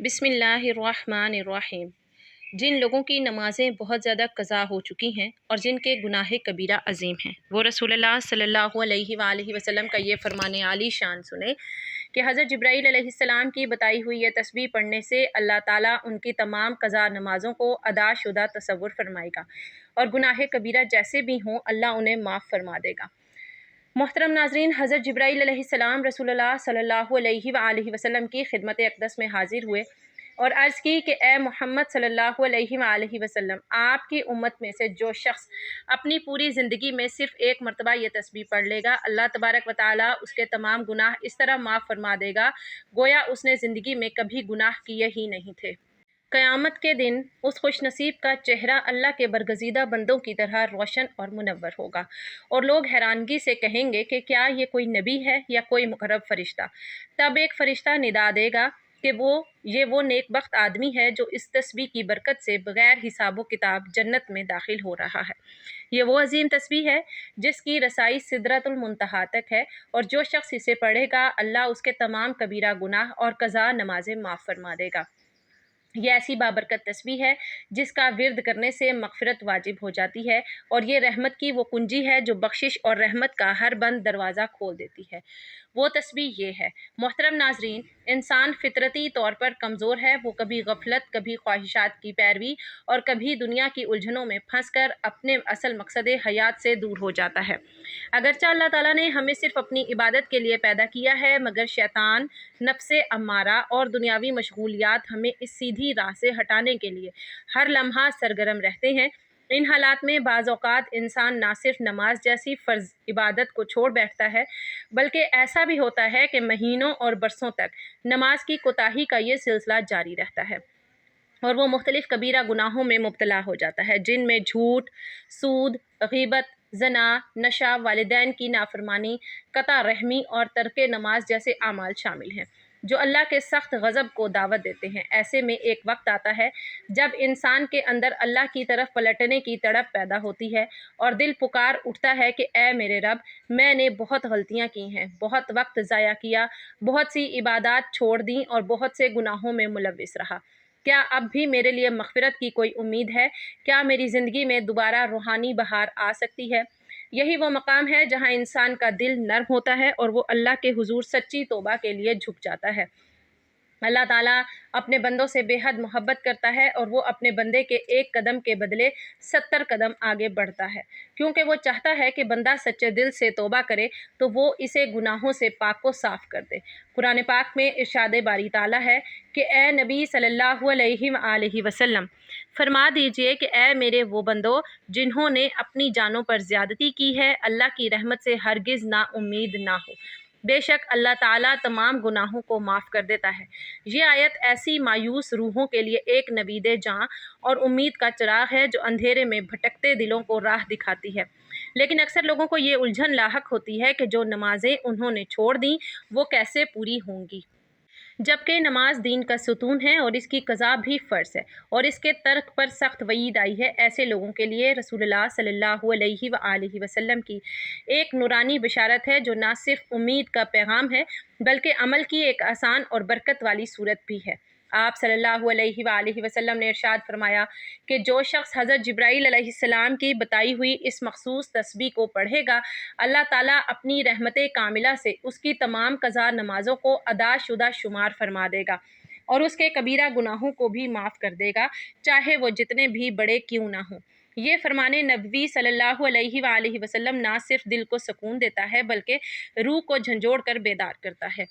بسم اللہ الرحمن الرحیم۔ جن لوگوں کی نمازیں بہت زیادہ قضا ہو چکی ہیں اور جن کے گناہ کبیرہ عظیم ہیں، وہ رسول اللہ صلی اللہ علیہ وآلہ وسلم کا یہ فرمان عالی شان سنیں کہ حضرت جبرائیل علیہ السلام کی بتائی ہوئی یہ تسبیح پڑھنے سے اللہ تعالیٰ ان کی تمام قضا نمازوں کو ادا شدہ تصور فرمائے گا اور گناہ کبیرہ جیسے بھی ہوں اللہ انہیں معاف فرما دے گا۔ محترم ناظرین، حضرت جبرائیل علیہ السلام رسول اللہ صلی اللہ علیہ وآلہ وسلم کی خدمت اقدس میں حاضر ہوئے اور عرض کی کہ اے محمد صلی اللہ علیہ وآلہ وسلم، آپ کی امت میں سے جو شخص اپنی پوری زندگی میں صرف ایک مرتبہ یہ تسبیح پڑھ لے گا، اللہ تبارک و تعالیٰ اس کے تمام گناہ اس طرح معاف فرما دے گا گویا اس نے زندگی میں کبھی گناہ کیے ہی نہیں تھے۔ قیامت کے دن اس خوش نصیب کا چہرہ اللہ کے برگزیدہ بندوں کی طرح روشن اور منور ہوگا اور لوگ حیرانگی سے کہیں گے کہ کیا یہ کوئی نبی ہے یا کوئی مقرب فرشتہ؟ تب ایک فرشتہ ندا دے گا کہ وہ نیک بخت آدمی ہے جو اس تسبیح کی برکت سے بغیر حساب و کتاب جنت میں داخل ہو رہا ہے۔ یہ وہ عظیم تسبیح ہے جس کی رسائی سدرۃ المنتہا تک ہے اور جو شخص اسے پڑھے گا اللہ اس کے تمام کبیرہ گناہ اور قضا نمازیں معاف فرما دے گا۔ یہ ایسی بابرکت تسبیح ہے جس کا ورد کرنے سے مغفرت واجب ہو جاتی ہے اور یہ رحمت کی وہ کنجی ہے جو بخشش اور رحمت کا ہر بند دروازہ کھول دیتی ہے۔ وہ تسبیح یہ ہے۔ محترم ناظرین، انسان فطرتی طور پر کمزور ہے، وہ کبھی غفلت، کبھی خواہشات کی پیروی اور کبھی دنیا کی الجھنوں میں پھنس کر اپنے اصل مقصد حیات سے دور ہو جاتا ہے۔ اگرچہ اللہ تعالیٰ نے ہمیں صرف اپنی عبادت کے لیے پیدا کیا ہے، مگر شیطان، نفس امارہ اور دنیاوی مشغولیات ہمیں اس سیدھی راہ سے ہٹانے کے لیے ہر لمحہ سرگرم رہتے ہیں۔ ان حالات میں بعض اوقات انسان نہ صرف نماز جیسی فرض عبادت کو چھوڑ بیٹھتا ہے بلکہ ایسا بھی ہوتا ہے کہ مہینوں اور برسوں تک نماز کی کوتاہی کا یہ سلسلہ جاری رہتا ہے اور وہ مختلف کبیرہ گناہوں میں مبتلا ہو جاتا ہے، جن میں جھوٹ، سود، غیبت، زنا، نشہ، والدین کی نافرمانی، قطع رحمی اور ترک نماز جیسے اعمال شامل ہیں جو اللہ کے سخت غضب کو دعوت دیتے ہیں۔ ایسے میں ایک وقت آتا ہے جب انسان کے اندر اللہ کی طرف پلٹنے کی تڑپ پیدا ہوتی ہے اور دل پکار اٹھتا ہے کہ اے میرے رب، میں نے بہت غلطیاں کی ہیں، بہت وقت ضائع کیا، بہت سی عبادات چھوڑ دیں اور بہت سے گناہوں میں ملوث رہا۔ کیا اب بھی میرے لیے مغفرت کی کوئی امید ہے؟ کیا میری زندگی میں دوبارہ روحانی بہار آ سکتی ہے؟ یہی وہ مقام ہے جہاں انسان کا دل نرم ہوتا ہے اور وہ اللہ کے حضور سچی توبہ کے لیے جھک جاتا ہے۔ اللہ تعالیٰ اپنے بندوں سے بے حد محبت کرتا ہے اور وہ اپنے بندے کے ایک قدم کے بدلے 70 قدم آگے بڑھتا ہے، کیونکہ وہ چاہتا ہے کہ بندہ سچے دل سے توبہ کرے تو وہ اسے گناہوں سے پاک و صاف کر دے۔ قرآن پاک میں ارشاد باری تعالیٰ ہے کہ اے نبی صلی اللہ علیہ وآلہ وسلم، فرما دیجئے کہ اے میرے وہ بندو جنہوں نے اپنی جانوں پر زیادتی کی ہے، اللہ کی رحمت سے ہرگز نا امید نہ ہو۔ بے شک اللہ تعالیٰ تمام گناہوں کو معاف کر دیتا ہے۔ یہ آیت ایسی مایوس روحوں کے لیے ایک نوید جاں اور امید کا چراغ ہے جو اندھیرے میں بھٹکتے دلوں کو راہ دکھاتی ہے، لیکن اکثر لوگوں کو یہ الجھن لاحق ہوتی ہے کہ جو نمازیں انہوں نے چھوڑ دیں وہ کیسے پوری ہوں گی، جبکہ نماز دین کا ستون ہے اور اس کی قضا بھی فرض ہے اور اس کے ترک پر سخت وعید آئی ہے۔ ایسے لوگوں کے لیے رسول اللہ صلی اللہ علیہ وآلہ وسلم کی ایک نورانی بشارت ہے جو نہ صرف امید کا پیغام ہے بلکہ عمل کی ایک آسان اور برکت والی صورت بھی ہے۔ آپ صلی اللہ علیہ وآلہ وسلم نے ارشاد فرمایا کہ جو شخص حضرت جبرائیل علیہ السلام کی بتائی ہوئی اس مخصوص تسبیح کو پڑھے گا، اللہ تعالیٰ اپنی رحمت کاملہ سے اس کی تمام قضا نمازوں کو ادا شدہ شمار فرما دے گا اور اس کے کبیرہ گناہوں کو بھی معاف کر دے گا، چاہے وہ جتنے بھی بڑے کیوں نہ ہوں۔ یہ فرمان نبوی صلی اللہ علیہ وآلہ وسلم نہ صرف دل کو سکون دیتا ہے بلکہ روح کو جھنجھوڑ کر بیدار کرتا ہے۔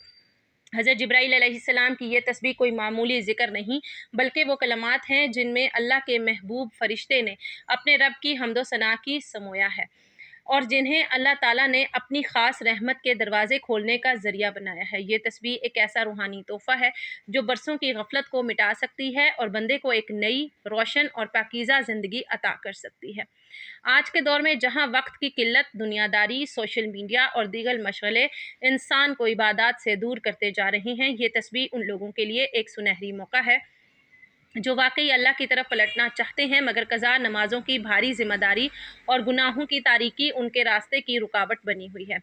حضرت جبرائیل علیہ السلام کی یہ تسبیح کوئی معمولی ذکر نہیں بلکہ وہ کلمات ہیں جن میں اللہ کے محبوب فرشتے نے اپنے رب کی حمد و ثنا کی سمویا ہے اور جنہیں اللہ تعالیٰ نے اپنی خاص رحمت کے دروازے کھولنے کا ذریعہ بنایا ہے۔ یہ تسبیح ایک ایسا روحانی تحفہ ہے جو برسوں کی غفلت کو مٹا سکتی ہے اور بندے کو ایک نئی، روشن اور پاکیزہ زندگی عطا کر سکتی ہے۔ آج کے دور میں جہاں وقت کی قلت، دنیا داری، سوشل میڈیا اور دیگر مشغلے انسان کو عبادات سے دور کرتے جا رہے ہیں، یہ تسبیح ان لوگوں کے لیے ایک سنہری موقع ہے جو واقعی اللہ کی طرف پلٹنا چاہتے ہیں، مگر قضا نمازوں کی بھاری ذمہ داری اور گناہوں کی تاریکی ان کے راستے کی رکاوٹ بنی ہوئی ہے۔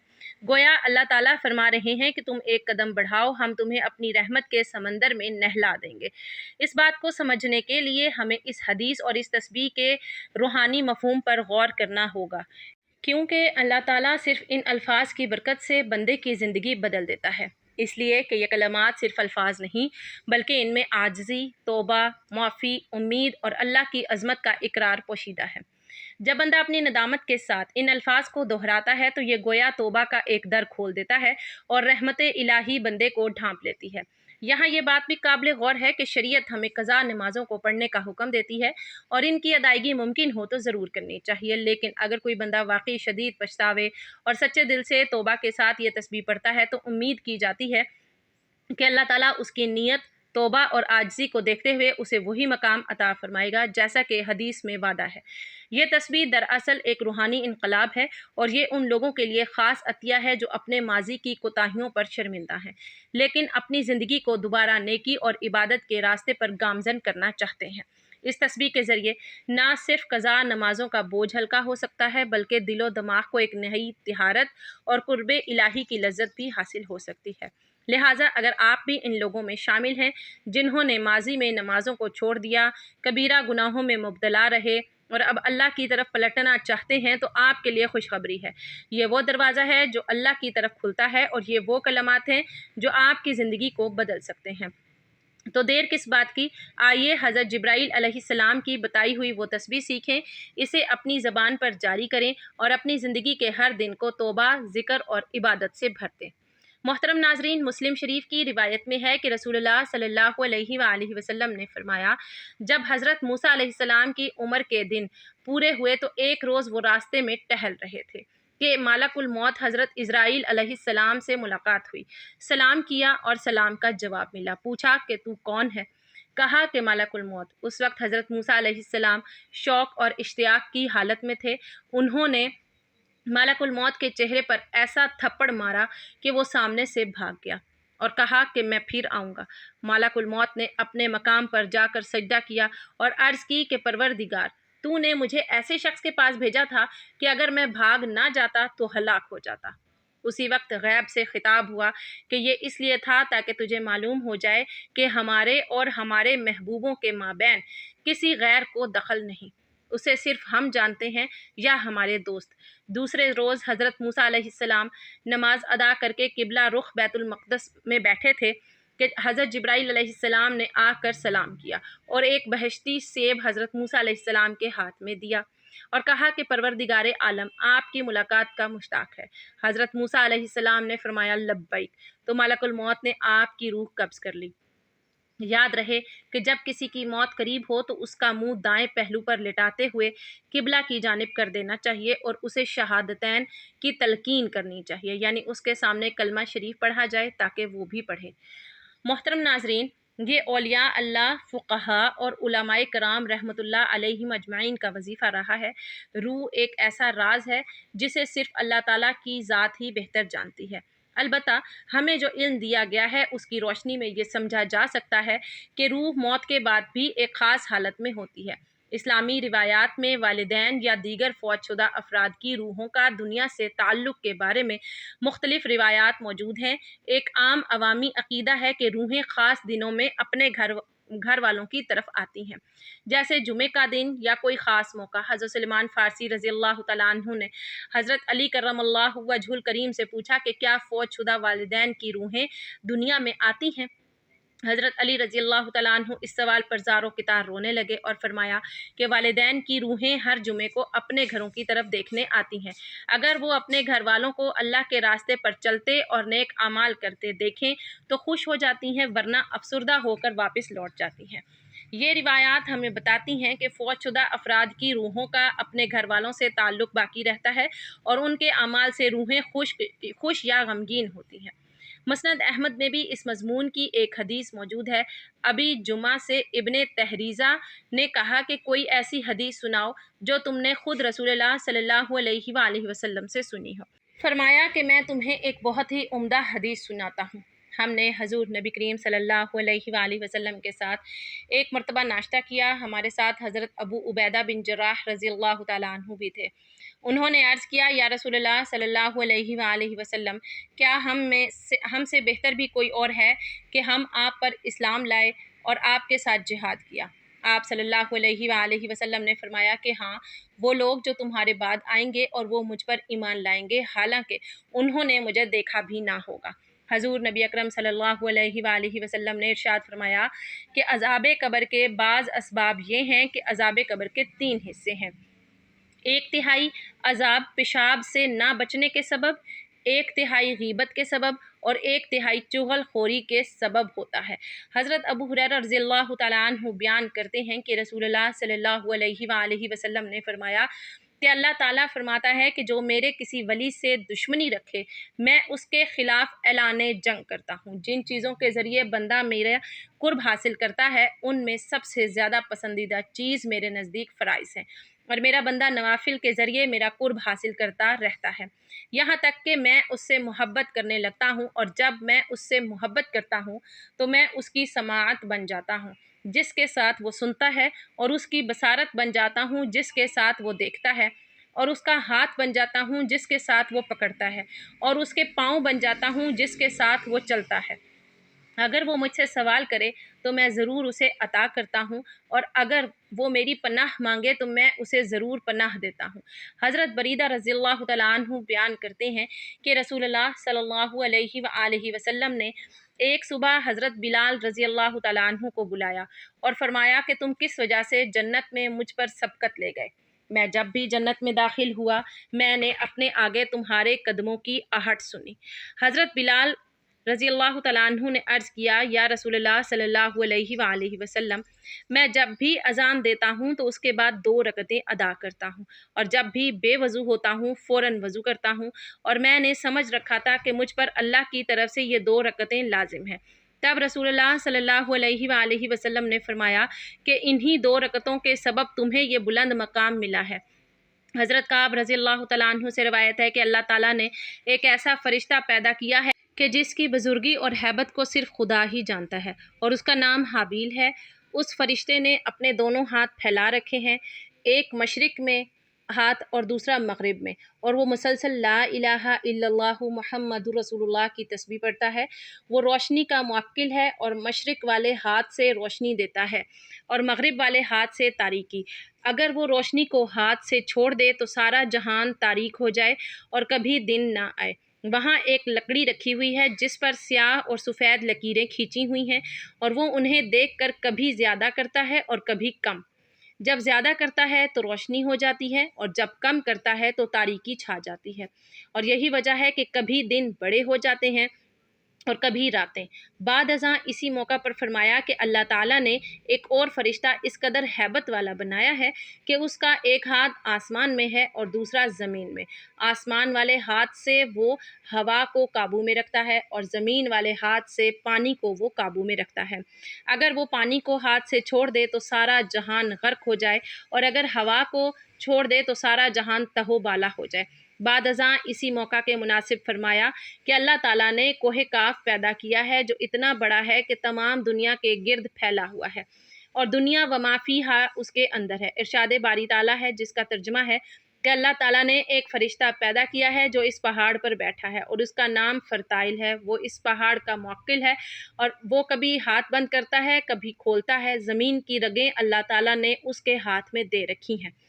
گویا اللہ تعالیٰ فرما رہے ہیں کہ تم ایک قدم بڑھاؤ، ہم تمہیں اپنی رحمت کے سمندر میں نہلا دیں گے۔ اس بات کو سمجھنے کے لیے ہمیں اس حدیث اور اس تسبیح کے روحانی مفہوم پر غور کرنا ہوگا، کیونکہ اللہ تعالیٰ صرف ان الفاظ کی برکت سے بندے کی زندگی بدل دیتا ہے، اس لیے کہ یہ کلمات صرف الفاظ نہیں بلکہ ان میں عاجزی، توبہ، معافی، امید اور اللہ کی عظمت کا اقرار پوشیدہ ہے۔ جب بندہ اپنی ندامت کے ساتھ ان الفاظ کو دہراتا ہے تو یہ گویا توبہ کا ایک در کھول دیتا ہے اور رحمت الہی بندے کو ڈھانپ لیتی ہے۔ یہاں یہ بات بھی قابل غور ہے کہ شریعت ہمیں قضا نمازوں کو پڑھنے کا حکم دیتی ہے اور ان کی ادائیگی ممکن ہو تو ضرور کرنی چاہیے، لیکن اگر کوئی بندہ واقعی شدید پچھتاوے اور سچے دل سے توبہ کے ساتھ یہ تسبیح پڑھتا ہے تو امید کی جاتی ہے کہ اللہ تعالیٰ اس کی نیت، توبہ اور عاجزی کو دیکھتے ہوئے اسے وہی مقام عطا فرمائے گا جیسا کہ حدیث میں وعدہ ہے۔ یہ تسبیح دراصل ایک روحانی انقلاب ہے اور یہ ان لوگوں کے لیے خاص عطیہ ہے جو اپنے ماضی کی کوتاہیوں پر شرمندہ ہیں، لیکن اپنی زندگی کو دوبارہ نیکی اور عبادت کے راستے پر گامزن کرنا چاہتے ہیں۔ اس تسبیح کے ذریعے نہ صرف قضا نمازوں کا بوجھ ہلکا ہو سکتا ہے بلکہ دل و دماغ کو ایک نئی طہارت اور قرب الہی کی لذت بھی حاصل ہو سکتی ہے۔ لہٰذا اگر آپ بھی ان لوگوں میں شامل ہیں جنہوں نے ماضی میں نمازوں کو چھوڑ دیا، کبیرہ گناہوں میں مبتلا رہے اور اب اللہ کی طرف پلٹنا چاہتے ہیں، تو آپ کے لیے خوشخبری ہے۔ یہ وہ دروازہ ہے جو اللہ کی طرف کھلتا ہے اور یہ وہ کلمات ہیں جو آپ کی زندگی کو بدل سکتے ہیں۔ تو دیر کس بات کی، آئیے حضرت جبرائیل علیہ السلام کی بتائی ہوئی وہ تسبیح سیکھیں، اسے اپنی زبان پر جاری کریں اور اپنی زندگی کے ہر دن کو توبہ، ذکر اور عبادت سے بھر دیں۔ محترم ناظرین، مسلم شریف کی روایت میں ہے کہ رسول اللہ صلی اللہ علیہ وآلہ وسلم نے فرمایا، جب حضرت موسیٰ علیہ السلام کی عمر کے دن پورے ہوئے تو ایک روز وہ راستے میں ٹہل رہے تھے کہ ملک الموت حضرت عزرائیل علیہ السلام سے ملاقات ہوئی۔ سلام کیا اور سلام کا جواب ملا۔ پوچھا کہ تو کون ہے؟ کہا کہ ملک الموت۔ اس وقت حضرت موسیٰ علیہ السلام شوق اور اشتیاق کی حالت میں تھے۔ انہوں نے ملک الموت کے چہرے پر ایسا تھپڑ مارا کہ وہ سامنے سے بھاگ گیا اور کہا کہ میں پھر آؤں گا۔ ملک الموت نے اپنے مقام پر جا کر سجدہ کیا اور عرض کی کہ پروردگار، تو نے مجھے ایسے شخص کے پاس بھیجا تھا کہ اگر میں بھاگ نہ جاتا تو ہلاک ہو جاتا۔ اسی وقت غیب سے خطاب ہوا کہ یہ اس لیے تھا تاکہ تجھے معلوم ہو جائے کہ ہمارے اور ہمارے محبوبوں کے مابین کسی غیر کو دخل نہیں، اسے صرف ہم جانتے ہیں یا ہمارے دوست۔ دوسرے روز حضرت موسیٰ علیہ السلام نماز ادا کر کے قبلہ رخ بیت المقدس میں بیٹھے تھے کہ حضرت جبرائیل علیہ السلام نے آ کر سلام کیا اور ایک بہشتی سیب حضرت موسیٰ علیہ السلام کے ہاتھ میں دیا اور کہا کہ پروردگار عالم آپ کی ملاقات کا مشتاق ہے۔ حضرت موسیٰ علیہ السلام نے فرمایا لبیک، تو ملک الموت نے آپ کی روح قبض کر لی۔ یاد رہے کہ جب کسی کی موت قریب ہو تو اس کا منہ دائیں پہلو پر لٹاتے ہوئے قبلہ کی جانب کر دینا چاہیے اور اسے شہادتین کی تلقین کرنی چاہیے، یعنی اس کے سامنے کلمہ شریف پڑھا جائے تاکہ وہ بھی پڑھے۔ محترم ناظرین، یہ اولیاء اللہ، فقہاء اور علماء کرام رحمۃ اللہ علیہم اجمعین کا وظیفہ رہا ہے۔ روح ایک ایسا راز ہے جسے صرف اللہ تعالیٰ کی ذات ہی بہتر جانتی ہے۔ البتہ ہمیں جو علم دیا گیا ہے اس کی روشنی میں یہ سمجھا جا سکتا ہے کہ روح موت کے بعد بھی ایک خاص حالت میں ہوتی ہے۔ اسلامی روایات میں والدین یا دیگر فوت شدہ افراد کی روحوں کا دنیا سے تعلق کے بارے میں مختلف روایات موجود ہیں۔ ایک عام عوامی عقیدہ ہے کہ روحیں خاص دنوں میں اپنے گھر والوں کی طرف آتی ہیں، جیسے جمعے کا دن یا کوئی خاص موقع۔ حضرت سلمان فارسی رضی اللہ تعالیٰ عنہ نے حضرت علی کرم اللہ وجہ الکریم سے پوچھا کہ کیا فوت شدہ والدین کی روحیں دنیا میں آتی ہیں؟ حضرت علی رضی اللہ تعالیٰ عنہ اس سوال پر زار و کتار رونے لگے اور فرمایا کہ والدین کی روحیں ہر جمعے کو اپنے گھروں کی طرف دیکھنے آتی ہیں۔ اگر وہ اپنے گھر والوں کو اللہ کے راستے پر چلتے اور نیک اعمال کرتے دیکھیں تو خوش ہو جاتی ہیں، ورنہ افسردہ ہو کر واپس لوٹ جاتی ہیں۔ یہ روایات ہمیں بتاتی ہیں کہ فوت شدہ افراد کی روحوں کا اپنے گھر والوں سے تعلق باقی رہتا ہے اور ان کے اعمال سے روحیں خوش یا غمگین ہوتی ہیں۔ مسند احمد میں بھی اس مضمون کی ایک حدیث موجود ہے۔ ابی جمعہ سے ابن تحریزہ نے کہا کہ کوئی ایسی حدیث سناؤ جو تم نے خود رسول اللہ صلی اللہ علیہ وآلہ وسلم سے سنی ہو۔ فرمایا کہ میں تمہیں ایک بہت ہی عمدہ حدیث سناتا ہوں۔ ہم نے حضور نبی کریم صلی اللہ علیہ وآلہ وسلم کے ساتھ ایک مرتبہ ناشتہ کیا۔ ہمارے ساتھ حضرت ابو عبیدہ بن جراح رضی اللہ تعالیٰ عنہ بھی تھے۔ انہوں نے عرض کیا، یا رسول اللہ صلی اللہ علیہ وآلہ وسلم، کیا ہم سے بہتر بھی کوئی اور ہے کہ ہم آپ پر اسلام لائے اور آپ کے ساتھ جہاد کیا؟ آپ صلی اللہ علیہ وآلہ وسلم نے فرمایا کہ ہاں، وہ لوگ جو تمہارے بعد آئیں گے اور وہ مجھ پر ایمان لائیں گے، حالانکہ انہوں نے مجھے دیکھا بھی نہ ہوگا۔ حضور نبی اکرم صلی اللہ علیہ وآلہ وسلم نے ارشاد فرمایا کہ عذاب قبر کے بعض اسباب یہ ہیں کہ عذاب قبر کے 3 حصے ہیں۔ 1/3 عذاب پیشاب سے نہ بچنے کے سبب، 1/3 غیبت کے سبب اور 1/3 چغل خوری کے سبب ہوتا ہے۔ حضرت ابو ہریرہ رضی اللہ تعالیٰ عنہ بیان کرتے ہیں کہ رسول اللہ صلی اللہ علیہ وآلہ وسلم نے فرمایا کہ اللہ تعالیٰ فرماتا ہے کہ جو میرے کسی ولی سے دشمنی رکھے، میں اس کے خلاف اعلان جنگ کرتا ہوں۔ جن چیزوں کے ذریعے بندہ میرا قرب حاصل کرتا ہے، ان میں سب سے زیادہ پسندیدہ چیز میرے نزدیک فرائض ہیں، اور میرا بندہ نوافل کے ذریعے میرا قرب حاصل کرتا رہتا ہے، یہاں تک کہ میں اس سے محبت کرنے لگتا ہوں، اور جب میں اس سے محبت کرتا ہوں تو میں اس کی سماعت بن جاتا ہوں جس کے ساتھ وہ سنتا ہے، اور اس کی بصارت بن جاتا ہوں جس کے ساتھ وہ دیکھتا ہے، اور اس کا ہاتھ بن جاتا ہوں جس کے ساتھ وہ پکڑتا ہے، اور اس کے پاؤں بن جاتا ہوں جس کے ساتھ وہ چلتا ہے۔ اگر وہ مجھ سے سوال کرے تو میں ضرور اسے عطا کرتا ہوں، اور اگر وہ میری پناہ مانگے تو میں اسے ضرور پناہ دیتا ہوں۔ حضرت بریدہ رضی اللہ تعالیٰ عنہ بیان کرتے ہیں کہ رسول اللہ صلی اللہ علیہ وآلہ وسلم نے ایک صبح حضرت بلال رضی اللہ تعالیٰ عنہ کو بلایا اور فرمایا کہ تم کس وجہ سے جنت میں مجھ پر سبقت لے گئے؟ میں جب بھی جنت میں داخل ہوا، میں نے اپنے آگے تمہارے قدموں کی آہٹ سنی۔ حضرت بلال رضی اللہ تعالیٰ عنہ نے عرض کیا، یا رسول اللہ صلی اللہ علیہ وآلہ وسلم، میں جب بھی اذان دیتا ہوں تو اس کے بعد 2 رکعتیں ادا کرتا ہوں، اور جب بھی بے وضو ہوتا ہوں فوراً وضو کرتا ہوں، اور میں نے سمجھ رکھا تھا کہ مجھ پر اللہ کی طرف سے یہ 2 رکعتیں لازم ہیں۔ تب رسول اللہ صلی اللہ علیہ وآلہ وسلم نے فرمایا کہ انہی 2 رکعتوں کے سبب تمہیں یہ بلند مقام ملا ہے۔ حضرت کعب رضی اللہ تعالیٰ عنہ سے روایت ہے کہ اللہ تعالیٰ نے ایک ایسا فرشتہ پیدا کیا ہے کہ جس کی بزرگی اور ہیبت کو صرف خدا ہی جانتا ہے، اور اس کا نام حابیل ہے۔ اس فرشتے نے اپنے دونوں ہاتھ پھیلا رکھے ہیں، ایک مشرق میں ہاتھ اور دوسرا مغرب میں، اور وہ مسلسل لا الہ الا اللہ محمد رسول اللہ کی تسبیح پڑھتا ہے۔ وہ روشنی کا موکل ہے، اور مشرق والے ہاتھ سے روشنی دیتا ہے اور مغرب والے ہاتھ سے تاریکی۔ اگر وہ روشنی کو ہاتھ سے چھوڑ دے تو سارا جہان تاریک ہو جائے اور کبھی دن نہ آئے۔ وہاں ایک لکڑی رکھی ہوئی ہے جس پر سیاہ اور سفید لکیریں کھینچی ہوئی ہیں، اور وہ انہیں دیکھ کر کبھی زیادہ کرتا ہے اور کبھی کم۔ جب زیادہ کرتا ہے تو روشنی ہو جاتی ہے، اور جب کم کرتا ہے تو تاریکی چھا جاتی ہے، اور یہی وجہ ہے کہ کبھی دن بڑے ہو جاتے ہیں اور کبھی راتیں۔ بعد ازاں اسی موقع پر فرمایا کہ اللہ تعالیٰ نے ایک اور فرشتہ اس قدر ہیبت والا بنایا ہے کہ اس کا ایک ہاتھ آسمان میں ہے اور دوسرا زمین میں۔ آسمان والے ہاتھ سے وہ ہوا کو قابو میں رکھتا ہے، اور زمین والے ہاتھ سے پانی کو وہ قابو میں رکھتا ہے۔ اگر وہ پانی کو ہاتھ سے چھوڑ دے تو سارا جہان غرق ہو جائے، اور اگر ہوا کو چھوڑ دے تو سارا جہان تہو بالا ہو جائے۔ بعد ازاں اسی موقع کے مناسب فرمایا کہ اللہ تعالیٰ نے کوہ کاف پیدا کیا ہے جو اتنا بڑا ہے کہ تمام دنیا کے گرد پھیلا ہوا ہے، اور دنیا و ما فیہا اس کے اندر ہے۔ ارشاد باری تعالیٰ ہے جس کا ترجمہ ہے کہ اللہ تعالیٰ نے ایک فرشتہ پیدا کیا ہے جو اس پہاڑ پر بیٹھا ہے، اور اس کا نام فرتائل ہے۔ وہ اس پہاڑ کا موکل ہے، اور وہ کبھی ہاتھ بند کرتا ہے کبھی کھولتا ہے۔ زمین کی رگیں اللہ تعالیٰ نے اس کے ہاتھ میں دے رکھی ہیں۔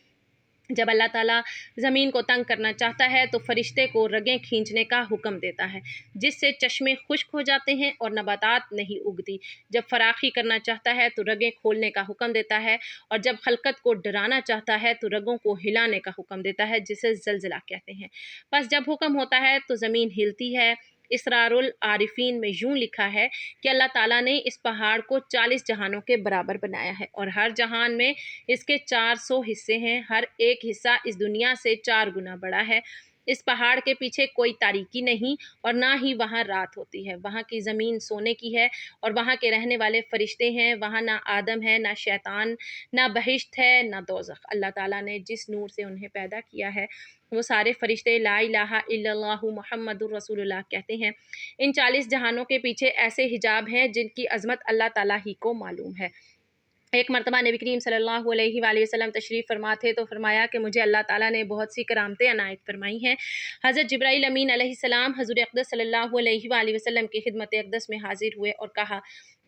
جب اللہ تعالیٰ زمین کو تنگ کرنا چاہتا ہے تو فرشتے کو رگیں کھینچنے کا حکم دیتا ہے، جس سے چشمے خشک ہو جاتے ہیں اور نباتات نہیں اگتی۔ جب فراخی کرنا چاہتا ہے تو رگیں کھولنے کا حکم دیتا ہے، اور جب خلقت کو ڈرانا چاہتا ہے تو رگوں کو ہلانے کا حکم دیتا ہے، جسے زلزلہ کہتے ہیں۔ بس جب حکم ہوتا ہے تو زمین ہلتی ہے۔ اسرار العارفین میں یوں لکھا ہے کہ اللہ تعالیٰ نے اس پہاڑ کو 40 جہانوں کے برابر بنایا ہے، اور ہر جہان میں اس کے 400 حصے ہیں۔ ہر ایک حصہ اس دنیا سے 4 گنا بڑا ہے۔ اس پہاڑ کے پیچھے کوئی تاریکی نہیں، اور نہ ہی وہاں رات ہوتی ہے۔ وہاں کی زمین سونے کی ہے، اور وہاں کے رہنے والے فرشتے ہیں۔ وہاں نہ آدم ہے، نہ شیطان، نہ بہشت ہے، نہ دوزخ۔ اللہ تعالیٰ نے جس نور سے انہیں پیدا کیا ہے وہ سارے فرشتے لا الہ الا اللہ محمد رسول اللہ کہتے ہیں۔ ان 40 جہانوں کے پیچھے ایسے حجاب ہیں جن کی عظمت اللہ تعالیٰ ہی کو معلوم ہے۔ ایک مرتبہ نبی کریم صلی اللہ علیہ وآلہ وسلم تشریف فرما تھے تو فرمایا کہ مجھے اللہ تعالیٰ نے بہت سی کرامتیں عنایت فرمائی ہیں۔ حضرت جبرائیل امین علیہ السلام حضور اقدس صلی اللہ علیہ وآلہ وسلم کی خدمت اقدس میں حاضر ہوئے اور کہا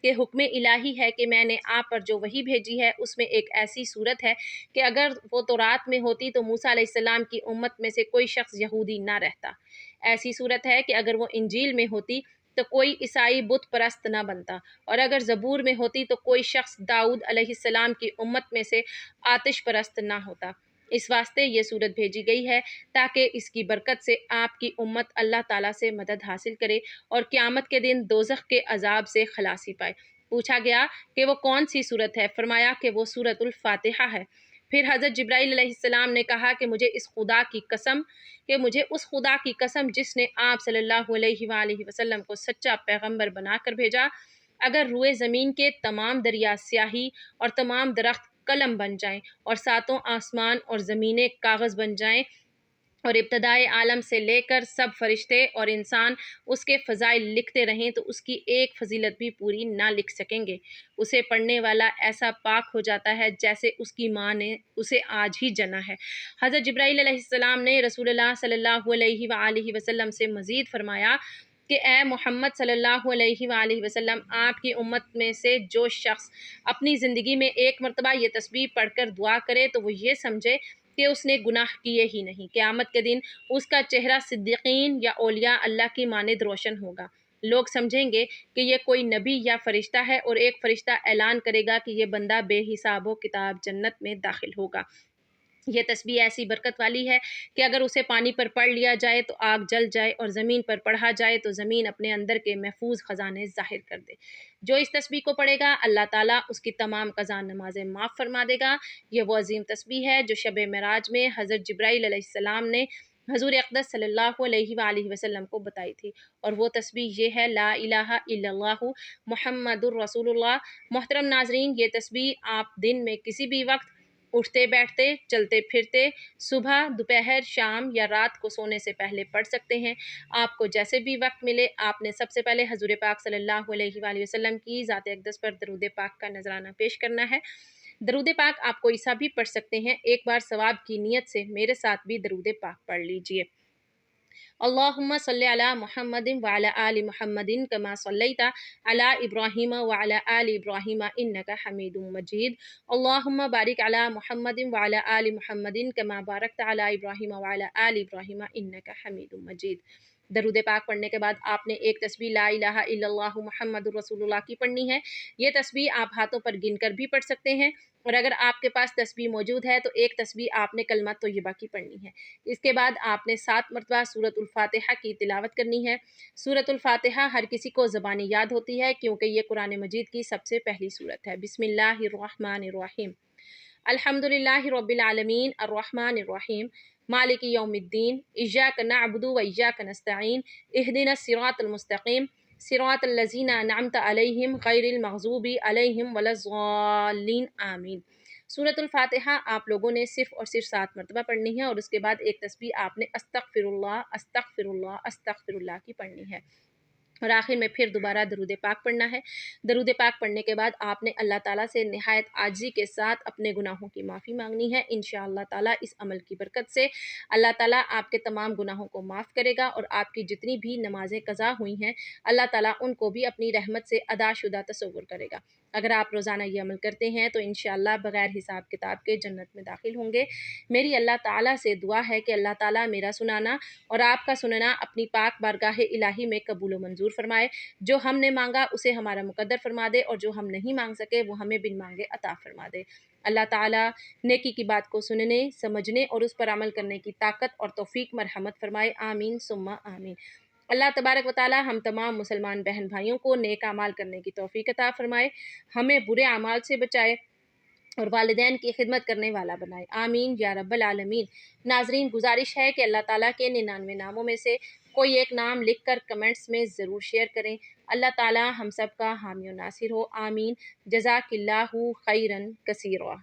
کہ حکم الہی ہے کہ میں نے آپ پر جو وحی بھیجی ہے اس میں ایک ایسی صورت ہے کہ اگر وہ تورات میں ہوتی تو موسیٰ علیہ السلام کی امت میں سے کوئی شخص یہودی نہ رہتا، ایسی صورت ہے کہ اگر وہ انجیل میں ہوتی تو کوئی عیسائی بت پرست نہ بنتا، اور اگر زبور میں ہوتی تو کوئی شخص داؤد علیہ السلام کی امت میں سے آتش پرست نہ ہوتا۔ اس واسطے یہ صورت بھیجی گئی ہے تاکہ اس کی برکت سے آپ کی امت اللہ تعالیٰ سے مدد حاصل کرے اور قیامت کے دن دوزخ کے عذاب سے خلاصی پائے۔ پوچھا گیا کہ وہ کون سی صورت ہے؟ فرمایا کہ وہ سورۃ الفاتحہ ہے۔ پھر حضرت جبرائیل علیہ السلام نے کہا کہ مجھے اس خدا کی قسم جس نے آپ صلی اللہ علیہ وآلہ وسلم کو سچا پیغمبر بنا کر بھیجا، اگر روئے زمین کے تمام دریا سیاہی اور تمام درخت قلم بن جائیں اور ساتوں آسمان اور زمینیں کاغذ بن جائیں اور ابتدائے عالم سے لے کر سب فرشتے اور انسان اس کے فضائل لکھتے رہیں تو اس کی ایک فضیلت بھی پوری نہ لکھ سکیں گے۔ اسے پڑھنے والا ایسا پاک ہو جاتا ہے جیسے اس کی ماں نے اسے آج ہی جنا ہے۔ حضرت جبرائیل علیہ السلام نے رسول اللہ صلی اللہ علیہ وآلہ وسلم سے مزید فرمایا کہ اے محمد صلی اللہ علیہ وآلہ وسلم، آپ کی امت میں سے جو شخص اپنی زندگی میں ایک مرتبہ یہ تسبیح پڑھ کر دعا کرے تو وہ یہ سمجھے کہ اس نے گناہ کیے ہی نہیں، قیامت کے دن اس کا چہرہ صدیقین یا اولیاء اللہ کی مانند روشن ہوگا۔ لوگ سمجھیں گے کہ یہ کوئی نبی یا فرشتہ ہے اور ایک فرشتہ اعلان کرے گا کہ یہ بندہ بے حساب و کتاب جنت میں داخل ہوگا۔ یہ تسبیح ایسی برکت والی ہے کہ اگر اسے پانی پر پڑھ لیا جائے تو آگ جل جائے اور زمین پر پڑھا جائے تو زمین اپنے اندر کے محفوظ خزانے ظاہر کر دے۔ جو اس تسبیح کو پڑھے گا اللہ تعالیٰ اس کی تمام قضا نمازیں معاف فرما دے گا۔ یہ وہ عظیم تسبیح ہے جو شب معراج میں حضرت جبرائیل علیہ السلام نے حضور اقدس صلی اللہ علیہ وآلہ وسلم کو بتائی تھی، اور وہ تسبیح یہ ہے لا الہ الا اللہ محمد الرسول اللہ۔ محترم ناظرین، یہ تسبیح آپ دن میں کسی بھی وقت اٹھتے بیٹھتے چلتے پھرتے صبح دوپہر شام یا رات کو سونے سے پہلے پڑھ سکتے ہیں۔ آپ کو جیسے بھی وقت ملے آپ نے سب سے پہلے حضور پاک صلی اللہ علیہ وآلہ وسلم کی ذات اقدس پر درود پاک کا نذرانہ پیش کرنا ہے۔ درود پاک آپ کوئی سا بھی پڑھ سکتے ہیں، ایک بار ثواب کی نیت سے میرے ساتھ بھی درود پاک پڑھ لیجئے۔ اللہم صلی علی محمد وعلی آل محمد کما صلیت علی ابراہیم وعلی آل ابراہیم انک حمید مجید۔ اللہم بارک علی محمد وعلی آل محمد کما بارکت علی ابراہیم وعلی آل ابراہیم انک حمید مجید۔ درود پاک پڑھنے کے بعد آپ نے ایک تسبیح لا الہ الا اللہ محمد الرسول اللہ کی پڑھنی ہے۔ یہ تسبیح آپ ہاتھوں پر گن کر بھی پڑھ سکتے ہیں، اور اگر آپ کے پاس تسبیح موجود ہے تو ایک تسبیح آپ نے کلمہ طیبہ کی پڑھنی ہے۔ اس کے بعد آپ نے 7 مرتبہ سورۃ الفاتحہ کی تلاوت کرنی ہے۔ سورۃ الفاتحہ ہر کسی کو زبانی یاد ہوتی ہے کیونکہ یہ قرآن مجید کی سب سے پہلی سورت ہے۔ بسم اللہ الرحمن الرحیم۔ الحمد للہ رب العالمین الرحمن الرحیم مالک یوم الدین ایاک نعبد و ایاک نستعین اہدنا الصراط المستقیم صراط الذین انعمت علیہم غیر المغضوب علیہم ولا الضالین آمین۔ سورۃ الفاتحہ آپ لوگوں نے صرف اور صرف 7 مرتبہ پڑھنی ہے، اور اس کے بعد ایک تسبیح آپ نے استغفر اللہ استغفر اللہ استغفر اللہ کی پڑھنی ہے، اور آخر میں پھر دوبارہ درود پاک پڑھنا ہے۔ درود پاک پڑھنے کے بعد آپ نے اللہ تعالیٰ سے نہایت عاجزی کے ساتھ اپنے گناہوں کی معافی مانگنی ہے۔ انشاءاللہ تعالیٰ اس عمل کی برکت سے اللہ تعالیٰ آپ کے تمام گناہوں کو معاف کرے گا، اور آپ کی جتنی بھی نمازیں قضا ہوئی ہیں اللہ تعالیٰ ان کو بھی اپنی رحمت سے ادا شدہ تصور کرے گا۔ اگر آپ روزانہ یہ عمل کرتے ہیں تو انشاءاللہ بغیر حساب کتاب کے جنت میں داخل ہوں گے۔ میری اللہ تعالیٰ سے دعا ہے کہ اللہ تعالیٰ میرا سنانا اور آپ کا سننا اپنی پاک بارگاہ الہی میں قبول و منظور فرمائے۔ جو ہم نے مانگا اسے ہمارا مقدر فرما دے، اور جو ہم نہیں مانگ سکے وہ ہمیں بن مانگے عطا فرما دے۔ اللہ تعالیٰ نیکی کی بات کو سننے، سمجھنے اور اس پر عمل کرنے کی طاقت اور توفیق مرحمت فرمائے، آمین ثم آمین۔ اللہ تبارک و تعالیٰ ہم تمام مسلمان بہن بھائیوں کو نیک اعمال کرنے کی توفیق عطا فرمائے، ہمیں برے اعمال سے بچائے اور والدین کی خدمت کرنے والا بنائے، آمین یا رب العالمین۔ ناظرین، گزارش ہے کہ اللہ تعالیٰ کے 99 ناموں میں سے کوئی ایک نام لکھ کر کمنٹس میں ضرور شیئر کریں۔ اللہ تعالیٰ ہم سب کا حامی و ناصر ہو، آمین۔ جزاک اللہ خیرا کثیرا۔